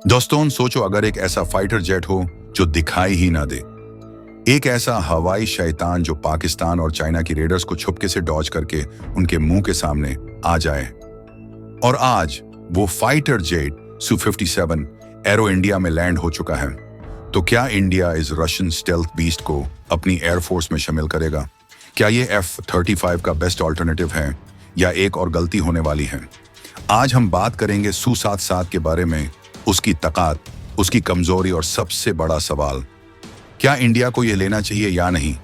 दोस्तों सोचो अगर एक ऐसा फाइटर जेट हो जो दिखाई ही ना दे, एक ऐसा हवाई शैतान जो पाकिस्तान और चाइना की रेडर्स को छुपके से डॉज करके उनके मुंह के सामने आ जाए। और आज वो fighter jet Su-57 arrow India में लैंड हो चुका है। तो क्या इंडिया इस रशियन स्टेल्थ बीस्ट को अपनी एयरफोर्स में शामिल करेगा? क्या ये F-35 का बेस्ट ऑल्टरनेटिव है या एक और गलती होने वाली है? आज हम बात करेंगे Su-77 के बारे में, उसकी ताकत, उसकी कमजोरी और सबसे बड़ा सवाल, क्या इंडिया को यह लेना चाहिए या नहीं।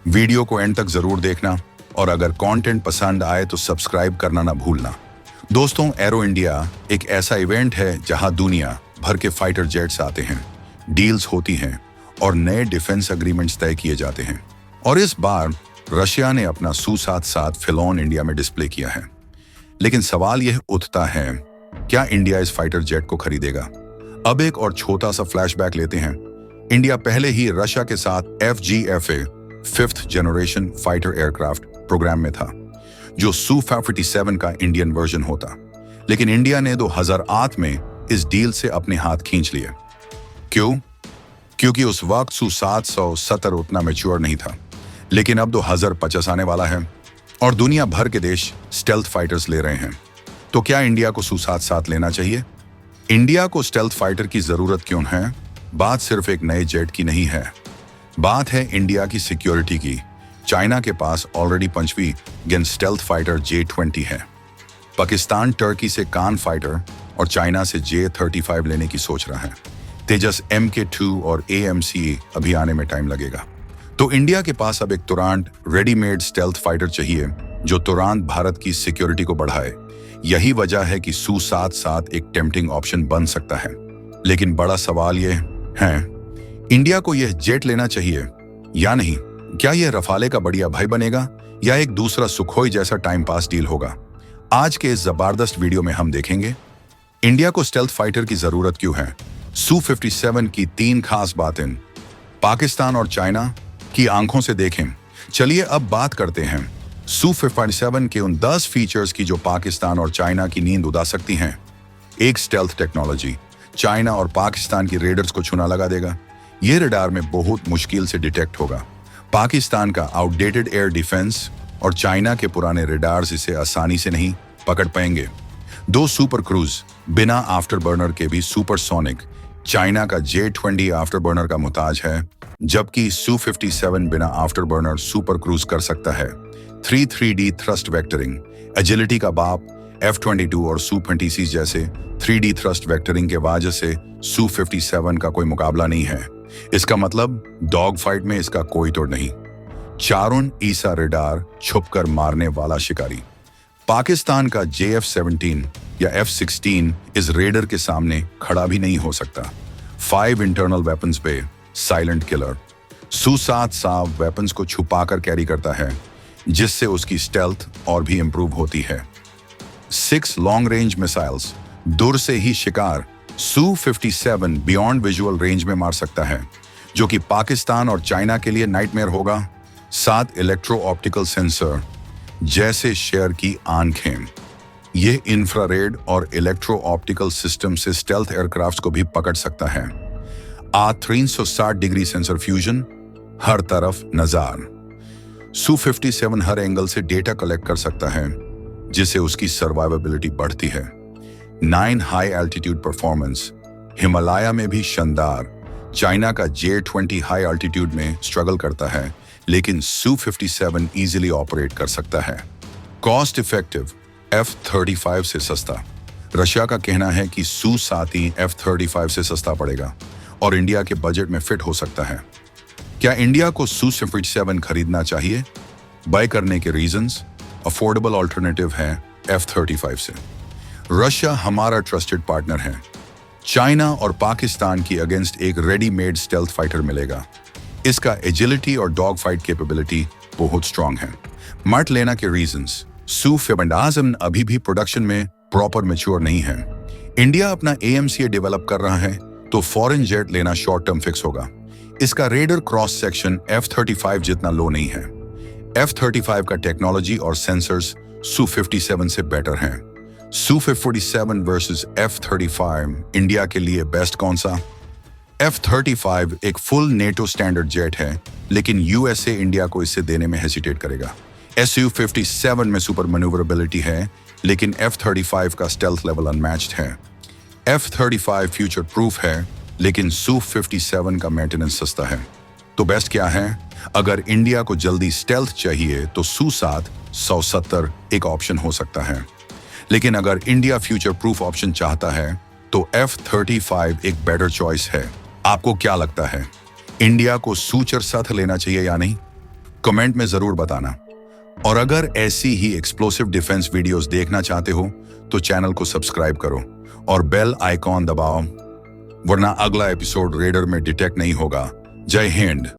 वीडियो को एंड तक जरूर देखना और अगर कंटेंट पसंद आए तो सब्सक्राइब करना ना भूलना। दोस्तों, एरो इंडिया एक ऐसा इवेंट है जहां दुनिया भर के फाइटर जेट्स आते हैं, डील्स होती हैं और नए डिफेंस एग्रीमेंट्स तय किए जाते हैं। और इस बार रशिया ने अपना Su-77 फिलॉन इंडिया में डिस्प्ले किया है। लेकिन सवाल यह उठता है, क्या इंडिया इस फाइटर जेट को खरीदेगा? अब एक और छोटा सा फ्लैशबैक लेते हैं। इंडिया पहले ही रशिया के साथ FGFA 5th generation fighter aircraft programme में था, जो Su-57 का इंडियन वर्जन होता। लेकिन इंडिया ने 2008 में इस डील से अपने हाथ खींच लिए। क्यों? क्योंकि उस वक्त Su-770 उतना मैच्योर नहीं था। लेकिन अब 2050 आने वाला है और दुनिया भर के देश स्टेल्थ फाइटर्स ले रहे हैं। तो क्या इंडिया को Su-77 लेना चाहिए? इंडिया को स्टेल्थ फाइटर की जरूरत क्यों है? बात सिर्फ एक नए जेट की नहीं है, बात है इंडिया की सिक्योरिटी की। चाइना के पास ऑलरेडी 5वीं जेन स्टेल्थ फाइटर J-20 है। पाकिस्तान टर्की से कान फाइटर और चाइना से J-35 लेने की सोच रहा है। तेजस MK2 और AMC अभी आने में टाइम लगेगा। तो इंडिया के पास अब एक तुरंत रेडीमेड स्टेल्थ फाइटर चाहिए जो तुरंत भारत की सिक्योरिटी को बढ़ाए। यही वजह है कि Su-77 एक टेम्पटिंग ऑप्शन बन सकता है। लेकिन बड़ा सवाल ये है, इंडिया को यह जेट लेना चाहिए या नहीं? क्या यह रफाले का बढ़िया भाई बनेगा या एक दूसरा सुखोई जैसा टाइम पास डील होगा? आज के इस जबरदस्त वीडियो में हम देखेंगे इंडिया को स्टेल्थ फाइटर की जरूरत क्यों है, Su-57 की 3 खास बातें, पाकिस्तान और चाइना की आंखों से देखें। चलिए अब बात करते हैं Su-57 के उन 10 फीचर्स की जो पाकिस्तान और चाइना की नींद उड़ा सकती हैं। एक स्टेल्थ टेक्नोलॉजी चाइना और पाकिस्तान की रेडर्स को छूना लगा देगा। ये रडार में बहुत मुश्किल से डिटेक्ट होगा। पाकिस्तान का आउटडेटेड एयर डिफेंस और चाइना के पुराने रडार्स इसे आसानी से नहीं पकड़ पाएंगे। 2 सुपर क्रूज बिना आफ्टर बर्नर के भी सुपरसोनिक, चाइना का J-20 आफ्टर बर्नर का मुताज है, जबकि Su-57 बिना आफ्टर बर्नर सुपर क्रूज कर सकता है। 3D थ्रस्ट वेक्टरिंग, एजिलिटी का बाप F-22 और Su-26 जैसे 3D थ्रस्ट वेक्टरिंग के वजह से Su-57 का कोई मुकाबला नहीं है। इसका मतलब डॉग फाइट में इसका कोई तोड़ नहीं। चारों ईसा रडार छुपकर मारने वाला शिकारी। पाकिस्तान का JF-17 या F-16 इस रेडर के सामने खड़ा भी नहीं हो सकता। 5 इंटरनल वेपन्स पे साइलेंट किलर। Su-77 वेपन्स को छुपाकर कैरी करता है, जिससे उसकी स्टेल्थ और भी इंप्रूव होती है। 6 लॉन्ग रेंज मिसाइल्स, दूर से ही शिकार Su-57 बियॉन्ड विजुअल रेंज में मार सकता है, जो कि पाकिस्तान और चाइना के लिए नाइटमेयर होगा। 7 इलेक्ट्रो ऑप्टिकल सेंसर, जैसे शेर की आंखें। ये इंफ्रारेड और इलेक्ट्रो ऑप्टिकल सिस्टम से स्टेल्थ एयरक्राफ्ट को भी पकड़ सकता है। 360 डिग्री सेंसर फ्यूजन, हर तरफ नजार। Su-57 हर एंगल से डेटा कलेक्ट कर सकता है, जिससे उसकी सर्वाइवेबिलिटी बढ़ती है। 9 हाई एल्टीट्यूड परफॉर्मेंस, हिमालय में भी शानदार। चाइना का J-20 हाई एल्टीट्यूड में स्ट्रगल करता है, लेकिन Su-57 इजीली ऑपरेट कर सकता है। कॉस्ट इफेक्टिव, F-35 से सस्ता। रशिया का कहना है कि Su-77 F-35 से सस्ता पड़ेगा और इंडिया के बजट में फिट हो सकता है। क्या इंडिया को Su-57 खरीदना चाहिए? बाय करने के रीजंस, अफोर्डेबल ऑल्टरनेटिव है F-35 से। रशिया हमारा ट्रस्टेड पार्टनर है। चाइना और पाकिस्तान की अगेंस्ट एक रेडीमेड स्टेल्थ फाइटर मिलेगा। इसका एजिलिटी और डॉग फाइट कैपेबिलिटी बहुत स्ट्रांग है। मत लेना के रीजंस, Su-57 अभी भी प्रोडक्शन में प्रॉपर मैच्योर नहीं है। इंडिया अपना AMCA डेवलप कर रहा है, तो फॉरेन जेट लेना शॉर्ट टर्म फिक्स होगा। इसका रेडर क्रॉस सेक्शन F-35 जितना लो नहीं है। F-35 का टेक्नोलॉजी और सेंसर्स Su-57 से बेटर हैं। Su-47 वर्सेस F-35 इंडिया के लिए बेस्ट कौन सा? F-35 एक फुल नेटो स्टैंडर्ड जेट है, लेकिन यूएसए इंडिया को इसे देने में हेसिटेट करेगा। Su-57 में सुपर मैन्यूवरेबिलिटी है, लेकिन F-35 का स्टेल्थ लेवल अनमैच्ड है। F-35 फ्यूचर प्रूफ है, लेकिन Su-57 का मेंटेनेंस सस्ता है। तो बेस्ट क्या है? अगर इंडिया को जल्दी स्टेल्थ चाहिए तो Su-7 170 एक ऑप्शन हो सकता है, लेकिन अगर इंडिया फ्यूचर प्रूफ ऑप्शन चाहता है तो F-35 एक बेटर चॉइस है। आपको क्या लगता है, इंडिया को सूचर साथ लेना चाहिए या नहीं? कमेंट में जरूर बताना। और अगर ऐसी ही एक्सप्लोसिव डिफेंस वीडियोस देखना चाहते हो तो चैनल को सब्सक्राइब करो और बेल आइकॉन दबाओ, वरना अगला एपिसोड रेडर में डिटेक्ट नहीं होगा। जय हिंद।